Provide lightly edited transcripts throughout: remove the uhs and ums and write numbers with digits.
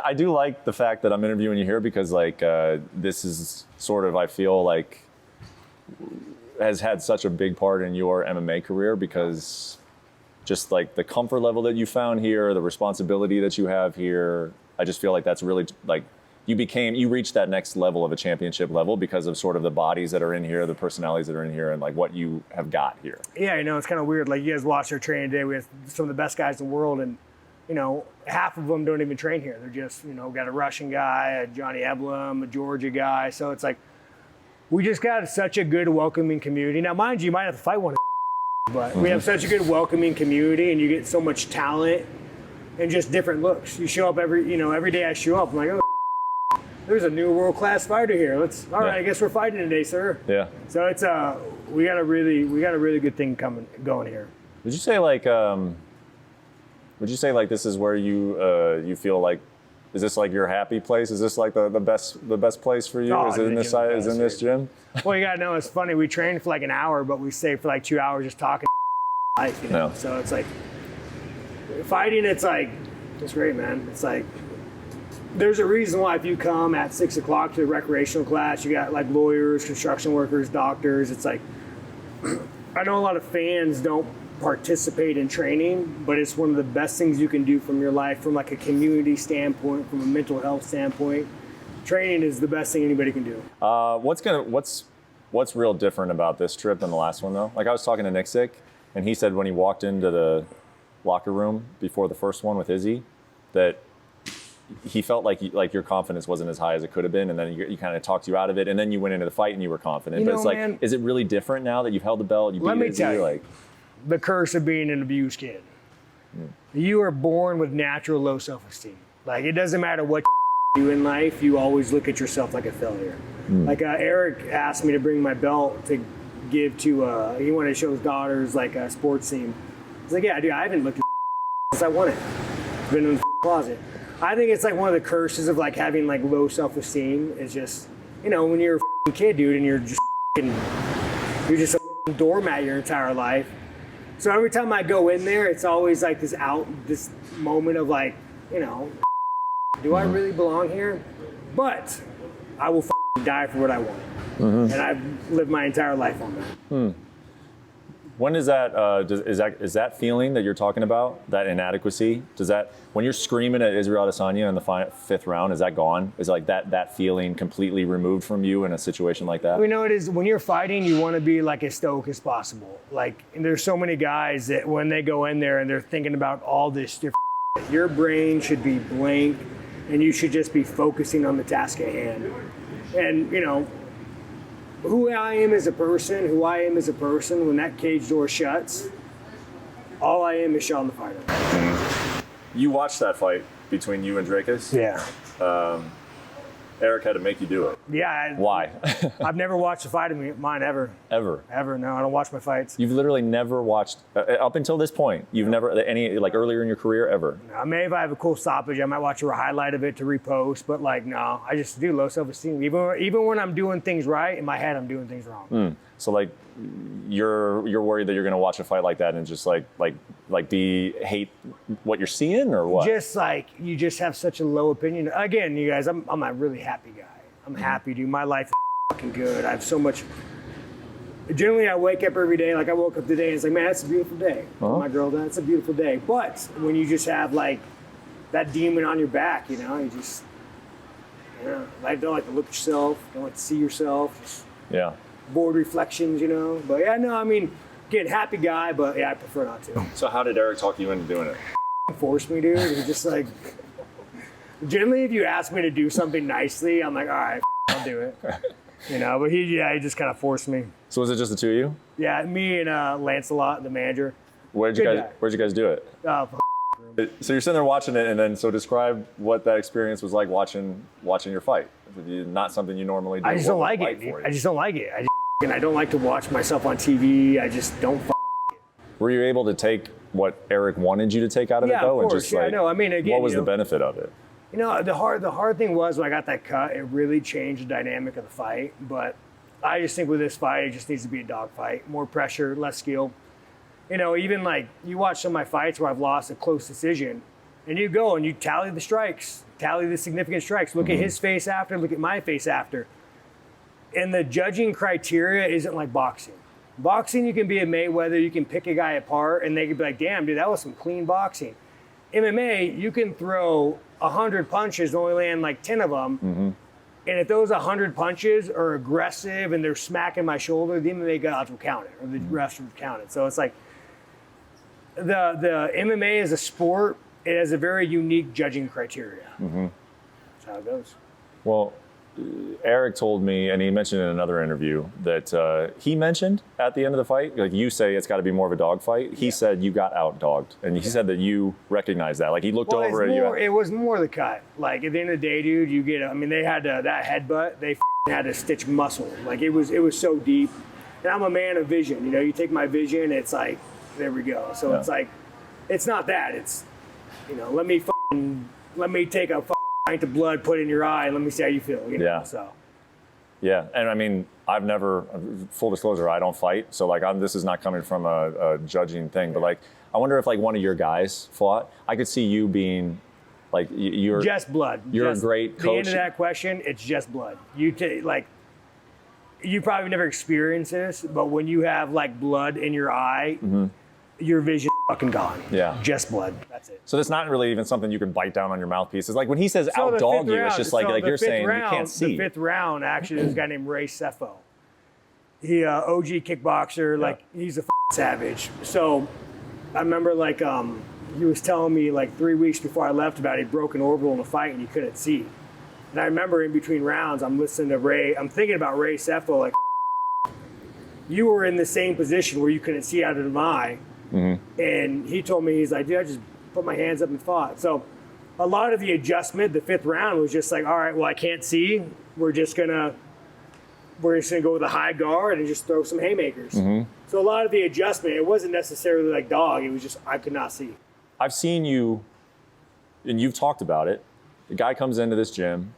I do like the fact that I'm interviewing you here because like this is sort of, I feel like, has had such a big part in your MMA career because just like the comfort level that you found here, the responsibility that you have here, I just feel like that's really like you reached that next level of a championship level because of sort of the bodies that are in here, the personalities that are in here, and like what you have got here. Yeah, you know, it's kind of weird. Like you guys watched our training today. We have some of the best guys in the world, and you know, half of them don't even train here. They're just, you know, got a Russian guy, a Johnny Eblem, a Georgia guy. So it's like, we just got such a good welcoming community. Now, mind you, you might have to fight one, but we have such a good welcoming community, and you get so much talent and just different looks. You show up every day I show up, I'm like, oh, there's a new world-class fighter here. All right, I guess we're fighting today, sir. Yeah. So it's we got a really good thing going here. Would you say like this is where you feel like, is this like your happy place? Is this like the best place for you? Is it in this side? Is in this gym? Well, you gotta know, it's funny. We train for like an hour, but we stay for like 2 hours just talking life, you know? Yeah. So it's like fighting. It's great, man. It's like there's a reason why if you come at 6 o'clock to the recreational class, you got like lawyers, construction workers, doctors. It's like I know a lot of fans don't participate in training, but it's one of the best things you can do from your life, from like a community standpoint, from a mental health standpoint. Training is the best thing anybody can do. What's real different about this trip than the last one though? Like I was talking to Nick Sick, and he said when he walked into the locker room before the first one with Izzy, that he felt like your confidence wasn't as high as it could have been, and then he kind of talked you out of it, and then you went into the fight and you were confident. But it's like, man, is it really different now that you've held the belt? Let me tell you, like, the curse of being an abused kid. You are born with natural low self-esteem. Like, it doesn't matter what you do in life, you always look at yourself like a failure. Like Eric asked me to bring my belt to give to, he wanted to show his daughters like a sports team. I was like, yeah, dude, I haven't looked at since I won it. It's been in the closet. I think it's like one of the curses of like having like low self-esteem is just, you know, when you're a kid, dude, and you're just a doormat your entire life. So every time I go in there, it's always like this moment of like, you know, do I really belong here? But I will die for what I want. And I've lived my entire life on that. When is that, is that feeling that you're talking about, that inadequacy, when you're screaming at Israel Adesanya in the fifth round, is that gone? Is like that feeling completely removed from you in a situation like that? You know, it is, when you're fighting, you want to be like as stoic as possible. Like, and there's so many guys that when they go in there and they're thinking about all this different shit, your brain should be blank and you should just be focusing on the task at hand. And, you know, who I am as a person, when that cage door shuts, all I am is Sean the fighter. You watched that fight between you and Drakus? Yeah. Eric had to make you do it. Yeah. Why? I've never watched a fight of mine ever. Ever? Ever, no. I don't watch my fights. You've literally never watched, up until this point, you've never, like earlier in your career, ever? Maybe if I have a cool stoppage, I might watch a highlight of it to repost, but like, no, I just do low self-esteem. Even when I'm doing things right, in my head, I'm doing things wrong. So like, you're worried that you're going to watch a fight like that and just hate what you're seeing, or what? Just like, you just have such a low opinion. Again, you guys, I'm a really happy guy. I'm happy, dude. My life is fucking good. I have so much. Generally, I wake up every day, like I woke up today, and it's like, man, that's a beautiful day. My girl, that's a beautiful day. But when you just have like that demon on your back, you know, you just, I don't like to look at yourself, don't like to see yourself. Just, bored reflections, you know. But yeah, no, I mean, again, happy guy, but yeah, I prefer not to. So how did Eric talk you into doing it? Force me, dude. He's just like, generally, if you ask me to do something nicely, I'm like, all right, I'll do it. You know, but he just kind of forced me. So was it just the two of you? Yeah, me and Lancelot, the manager. Where'd you guys do it? So you're sitting there watching it, and then so describe what that experience was like watching your fight. Not something you normally do. I just don't like it. I just don't like it. I don't like to watch myself on TV. I just don't. Were you able to take what Eric wanted you to take out of it though? Of course. And just I know. I mean, again, what was the benefit of it? You know, the hard thing was when I got that cut, it really changed the dynamic of the fight. But I just think with this fight, it just needs to be a dog fight. More pressure, less skill. You know, even like you watch some of my fights where I've lost a close decision, and you go and you tally the strikes. tally the significant strikes. Look at his face after, look at my face after. And the judging criteria isn't like boxing. Boxing, you can be a Mayweather, you can pick a guy apart, and they could be like, damn, dude, that was some clean boxing. MMA, you can throw 100 punches and only land like 10 of them. And if those 100 punches are aggressive and they're smacking my shoulder, the MMA gods will count it, or the refs will count it. So it's like, the MMA is a sport. It has a very unique judging criteria. That's how it goes. Well, Eric told me, and he mentioned in another interview, that he mentioned at the end of the fight, like you say it's got to be more of a dog fight. He said you got out-dogged. And he said that you recognized that. Like he looked over at you. It was more the cut. Like at the end of the day, dude, you get, I mean, they had that headbutt, they had to stitch muscle. Like it was so deep. And I'm a man of vision. You know, you take my vision, it's like, there we go. So it's like, it's not that. It's, you know, let me take a pint of blood, put it in your eye, and let me see how you feel. You know? Yeah. So. Yeah, and I mean, I've never, full disclosure, I don't fight. So like, this is not coming from a judging thing, but like, I wonder if like one of your guys fought, I could see you being like, you're just blood. You're a great coach. The end of that question, it's just blood. You probably never experienced this, but when you have like blood in your eye, your vision fucking gone. Yeah. Just blood. That's it. So that's not really even something you can bite down on your mouthpiece. It's like when he says outdog you, it's just like you're saying you can't see. The fifth round, actually, there's a guy named Ray Sefo. He OG kickboxer, like he's a savage. So I remember like he was telling me like 3 weeks before I left about he'd broken orbital in a fight and he couldn't see. And I remember in between rounds, I'm listening to Ray. I'm thinking about Ray Sefo, like you were in the same position where you couldn't see out of my eye. And he told me, he's like, dude, I just put my hands up and fought. So a lot of the adjustment, the fifth round was just like, all right, well, I can't see. We're just gonna go with a high guard and just throw some haymakers. So a lot of the adjustment, it wasn't necessarily like dog. It was just, I could not see. I've seen you, and you've talked about it. The guy comes into this gym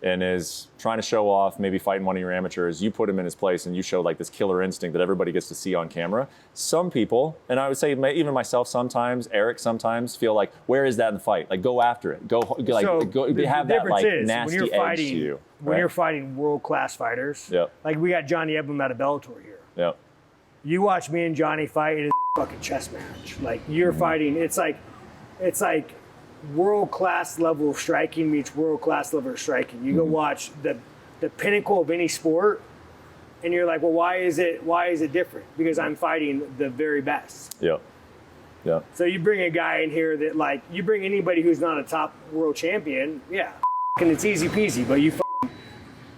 and is trying to show off, maybe fighting one of your amateurs. You put him in his place and you show like this killer instinct that everybody gets to see on camera. Some people, and I would say even myself sometimes, Eric sometimes, feel like, where is that in the fight? Like, go after it. Go have that like nasty edge to you. When you're fighting world-class fighters, like we got Johnny Eblam out of Bellator here. You watch me and Johnny fight, it's a fucking chess match. Like you're fighting, it's like world-class level of striking meets world-class level of striking. You go watch the pinnacle of any sport, and you're like, well, why is it different? Because I'm fighting the very best. So you bring a guy in here that like, you bring anybody who's not a top world champion, and it's easy peasy, but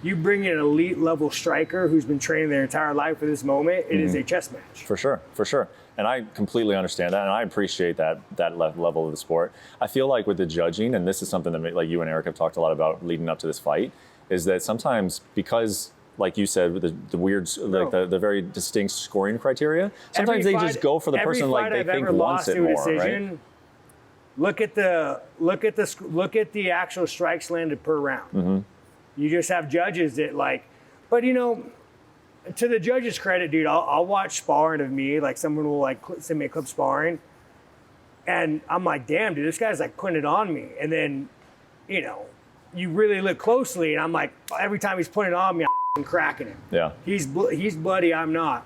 you bring in an elite level striker who's been training their entire life for this moment, it is a chess match. For sure. And I completely understand that, and I appreciate that level of the sport. I feel like with the judging, and this is something that like you and Eric have talked a lot about leading up to this fight, is that sometimes because, like you said, with the weird, like the very distinct scoring criteria, sometimes they just go for the person like they think wants it more, right? Look at the actual strikes landed per round. You just have judges that like, but you know, to the judges' credit, dude, I'll watch sparring of me. Like someone will like send me a clip sparring, and I'm like, damn, dude, this guy's like putting it on me. And then, you know, you really look closely, and I'm like, every time he's putting it on me, I'm cracking him. He's bloody, I'm not.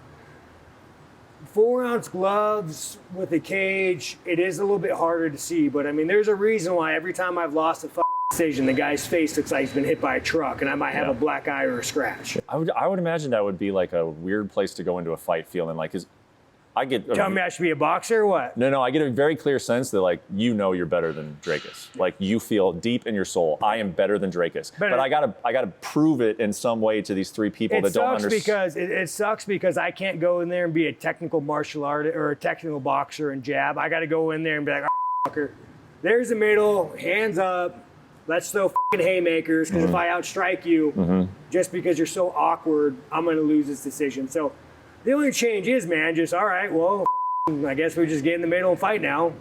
4-ounce gloves with a cage, it is a little bit harder to see, but I mean, there's a reason why every time I've lost a decision, the guy's face looks like he's been hit by a truck, and I might have a black eye or a scratch. I would imagine that would be like a weird place to go into a fight feeling like, tell me I should be a boxer or what? No, I get a very clear sense that like, you know, you're better than Drakus. Like you feel deep in your soul, I am better than Drakus. But I gotta prove it in some way to these three people that don't understand. It sucks because I can't go in there and be a technical martial artist or a technical boxer and jab. I gotta go in there and be like, all right, fucker, there's the middle, hands up. Let's throw fucking haymakers, because if I outstrike you, just because you're so awkward, I'm going to lose this decision. So the only change is, man, just, all right, well, I guess we just get in the middle and fight now.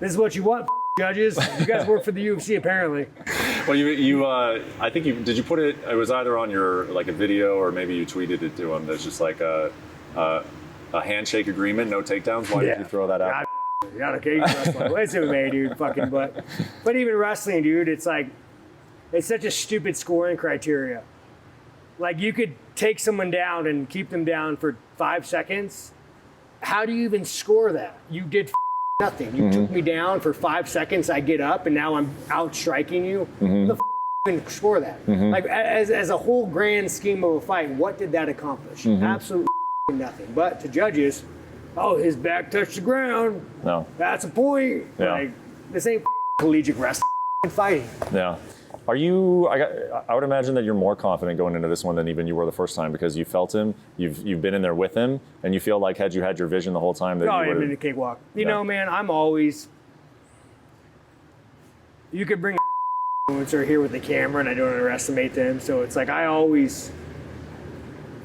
This is what you want, judges. You guys work for the UFC, apparently. Well, I think did you put it, it was either on your, like a video, or maybe you tweeted it to him. There's just like a handshake agreement, no takedowns. Why did you throw that out? Yeah, okay, wrestling. It's MMA, dude, fucking, but even wrestling, dude, it's like, It's such a stupid scoring criteria. Like, you could take someone down and keep them down for 5 seconds. How do you even score that? You did nothing. You took me down for 5 seconds. I get up and now I'm out striking you. The can score that. Like, as a whole grand scheme of a fight, what did that accomplish? Absolutely nothing. But to judges, oh, his back touched the ground. No. That's a point. Yeah. Like, this ain't collegiate wrestling, fighting. Yeah. Are you? I would imagine that you're more confident going into this one than even you were the first time because you felt him, you've been in there with him, and you feel like had you had your vision the whole time that I've been a cakewalk. You know, man, I'm always. You could bring a influencer here with the camera, and I don't underestimate them. So it's like I always.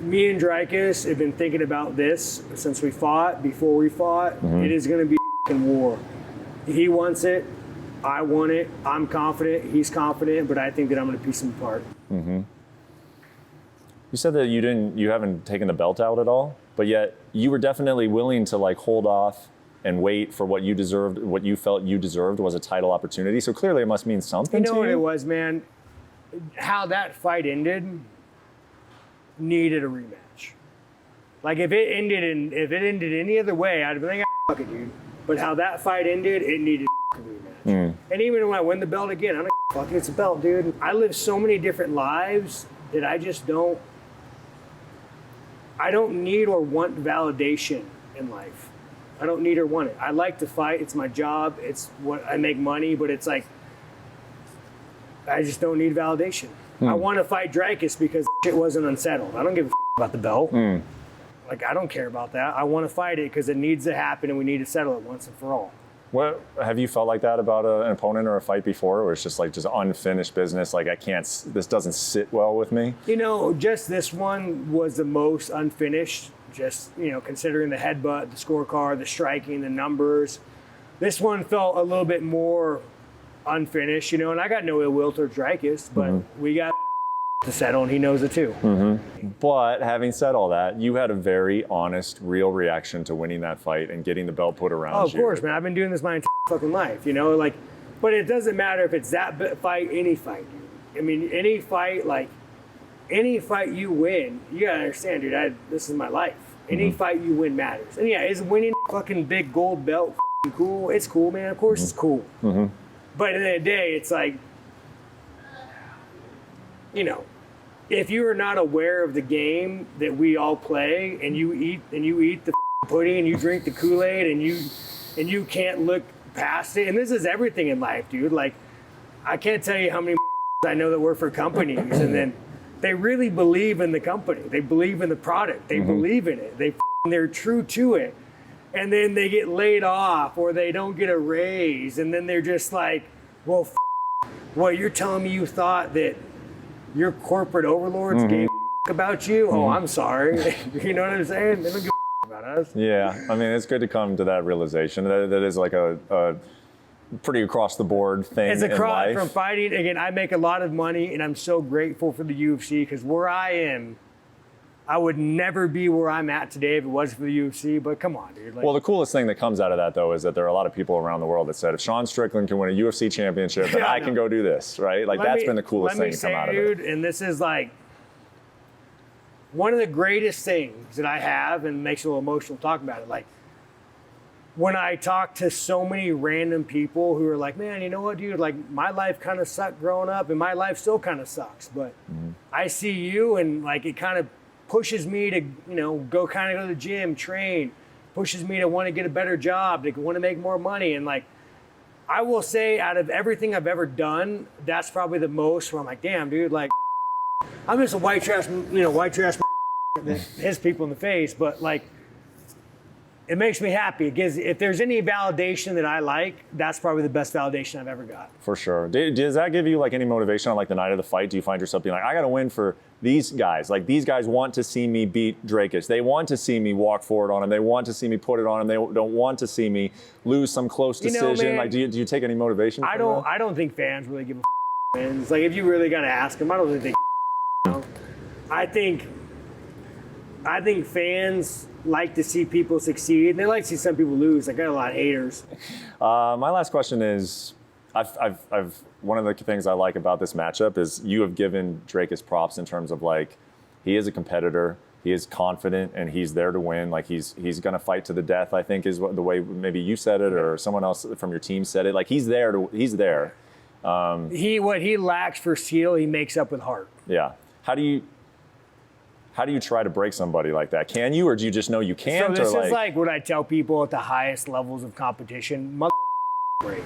Me and Dreykus have been thinking about this since we fought. Before we fought, it is going to be a war. He wants it. I want it. I'm confident. He's confident, but I think that I'm going to piece him apart. You said that you haven't taken the belt out at all, but yet you were definitely willing to like hold off and wait for what you deserved, what you felt you deserved was a title opportunity. So clearly it must mean something to you. You know what it was, man? How that fight ended needed a rematch. Like if it ended any other way, I'd be like, fuck it, dude. But how that fight ended, it needed a rematch. And even when I win the belt again, I'm like, fuck it, it's a belt, dude. I live so many different lives that I just don't need or want validation in life. I don't need or want it. I like to fight. It's my job. It's what I make money, but it's like, I just don't need validation. I want to fight Dreykus because shit wasn't unsettled. I don't give a about the belt. Like, I don't care about that. I want to fight it because it needs to happen and we need to settle it once and for all. What have you felt like that about an opponent or a fight before, where it's just unfinished business? Like this doesn't sit well with me. You know, just this one was the most unfinished. Just considering the headbutt, the scorecard, the striking, the numbers, this one felt a little bit more unfinished. And I got no ill will towards Dreykus, but we got to settle, and he knows it too. But having said all that, you had a very honest, real reaction to winning that fight and getting the belt put around you. Oh, of course, man. I've been doing this my entire fucking life, but it doesn't matter if it's that fight, any fight. I mean, any fight you win, you gotta understand, dude, this is my life. Any fight you win matters. And yeah, is winning fucking big gold belt cool? It's cool, man. Of course it's cool. But at the end of the day, it's like, if you are not aware of the game that we all play, and you eat the pudding and you drink the Kool-Aid and you can't look past it, and this is everything in life, dude. Like, I can't tell you how many I know that work for companies, and then they really believe in the company, they believe in the product, they believe in it, they're true to it, and then they get laid off or they don't get a raise, and then they're just like, well, you're telling me you thought that your corporate overlords gave a about you? Oh, I'm sorry. You know what I'm saying? They don't give a about us. Yeah, I mean, it's good to come to that realization. That is like a pretty across the board thing It's in life. From fighting. Again, I make a lot of money, and I'm so grateful for the UFC because where I am, I would never be where I'm at today if it wasn't for the UFC, but come on, dude. Well, the coolest thing that comes out of that, though, is that there are a lot of people around the world that said, if Sean Strickland can win a UFC championship, then I can go do this, right? Like, that's been the coolest thing to come out of it. Dude, and this is like one of the greatest things that I have, and makes me a little emotional talking about it. Like, when I talk to so many random people who are like, man, you know what, dude, like, my life kind of sucked growing up, and my life still kind of sucks, but I see you, and like, it kind of pushes me to, go to the gym, train, pushes me to want to get a better job, to want to make more money. And like, I will say, out of everything I've ever done, that's probably the most where I'm like, damn, dude, like, I'm just a white trash that hits people in the face, but like, it makes me happy. It gives, if there's any validation that I like, that's probably the best validation I've ever got. For sure. Does that give you like any motivation on like the night of the fight? Do you find yourself being like, I got to win for these guys? Like, these guys want to see me beat Dreykus. They want to see me walk forward on him. They want to see me put it on him. They don't want to see me lose some close decision. Man, like, do you take any motivation from that? I don't think fans really give a man. It's like, if you really got to ask them, I don't really think I think fans like to see people succeed, and they like to see some people lose. I got a lot of haters. My last question is, one of the things I like about this matchup is you have given Drake his props in terms of like, he is a competitor, he is confident, and he's there to win. Like he's going to fight to the death, I think is what the way maybe you said it or someone else from your team said it. Like he's there. What he lacks for skill, he makes up with heart. Yeah. How do you try to break somebody like that? Can you, or do you just know you can't? So this is like what I tell people at the highest levels of competition, break.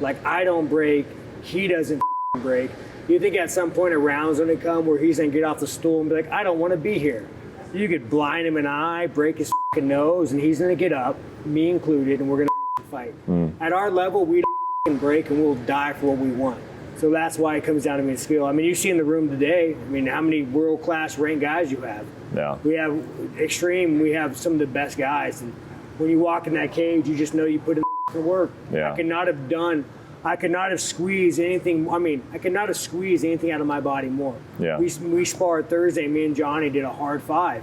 Like I don't break, he doesn't break. You think at some point a round's gonna come where he's gonna get off the stool and be like, I don't wanna be here. You could blind him an eye, break his nose, and he's gonna get up, me included, and we're gonna fight. At our level, we don't break and we'll die for what we want. So that's why it comes down to being skill. I mean, you see in the room today, I mean, how many world-class ranked guys you have. Yeah. We have extreme, we have some of the best guys. And when you walk in that cage, you just know you put in the work. Yeah. I could not have squeezed anything. I mean, I could not have squeezed anything out of my body more. Yeah. We sparred Thursday. Me and Johnny did a hard 5.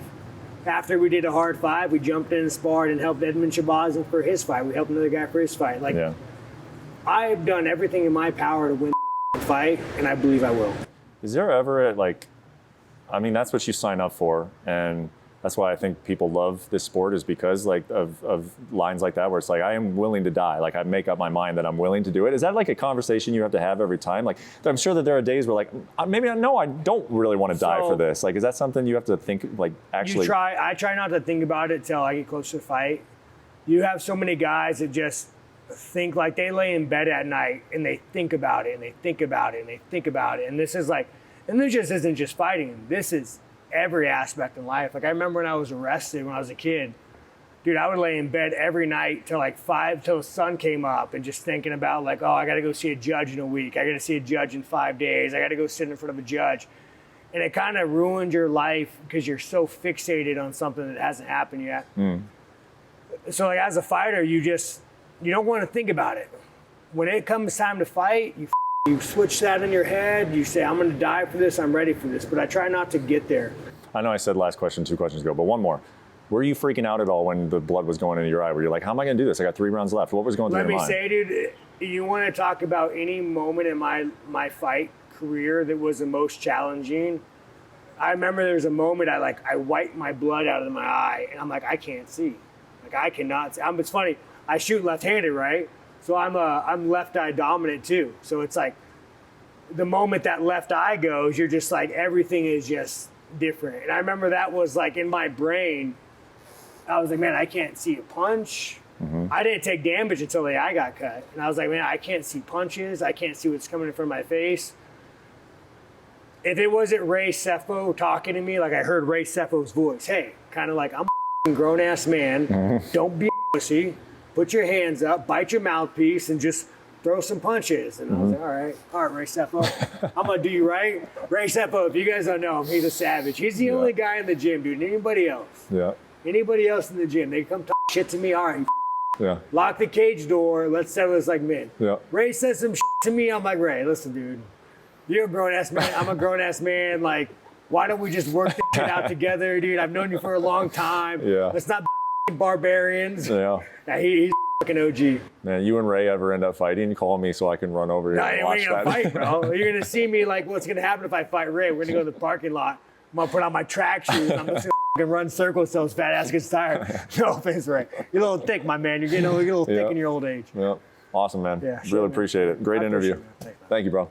After we did a hard 5, we jumped in and sparred and helped Edmund Shabazz for his fight. We helped another guy for his fight. Like, I've done everything in my power to win the fight, and I believe I will. Is there ever I mean, that's what you sign up for, and that's why I think people love this sport is because like of lines like that where it's like, I am willing to die. Like I make up my mind that I'm willing to do it. Is that like a conversation you have to have every time? Like I'm sure that there are days where like, maybe I don't really want to die for this. Like, is that something you have to think like actually? I try not to think about it till I get close to the fight. You have so many guys that just think like they lay in bed at night and they think about it and they think about it and they think about it. And this is like, and this just isn't just fighting. This is every aspect in life. Like I remember when I was arrested when I was a kid, dude, I would lay in bed every night till like 5 till the sun came up and just thinking about like, oh, I got to go see a judge in a week. I got to see a judge in 5 days. I got to go sit in front of a judge. And it kind of ruined your life because you're so fixated on something that hasn't happened yet. So like as a fighter, you don't want to think about it. When it comes time to fight, you switch that in your head. You say, I'm going to die for this. I'm ready for this. But I try not to get there. I know I said last question 2 questions ago, but one more. Were you freaking out at all when the blood was going into your eye? Were you like, how am I going to do this? I got 3 rounds left. What was going through your mind? Let me say, dude, you want to talk about any moment in my fight career that was the most challenging. I remember there was a moment I wiped my blood out of my eye, and I'm like, I can't see. Like, I cannot see. It's funny. I shoot left-handed, right? So I'm left eye dominant too. So it's like the moment that left eye goes, you're just like, everything is just different. And I remember that was like in my brain, I was like, man, I can't see a punch. I didn't take damage until the eye got cut. And I was like, man, I can't see punches. I can't see what's coming in front of my face. If it wasn't Ray Sefo talking to me, like I heard Ray Sefo's voice, hey, kind of like, I'm a grown-ass man. Don't be a pussy. Put your hands up, bite your mouthpiece, and just throw some punches. And I was like, all right, Ray Sefo. I'm going to do you right. Ray Sefo, if you guys don't know him, he's a savage. He's the only guy in the gym, dude. Anybody else? Anybody else in the gym, they come talk shit to me, all right. Lock the cage door. Let's settle this like men. Ray says some shit to me. I'm like, Ray, listen, dude. You're a grown-ass man. I'm a grown-ass man. Like, why don't we just work this shit out together, dude? I've known you for a long time. Let's not barbarians. He's fucking OG. Man, you and Ray ever end up fighting? You call me so I can run over here and watch that. Fight, bro. You're gonna see me like what's gonna happen if I fight Ray. We're gonna go to the parking lot. I'm gonna put on my track shoes. I'm just gonna run circles till his fat ass gets tired. No offense, Ray. You're a little thick, my man. You're getting a little thick in your old age. Awesome, man. Really appreciate it. Great interview. Thank you, bro.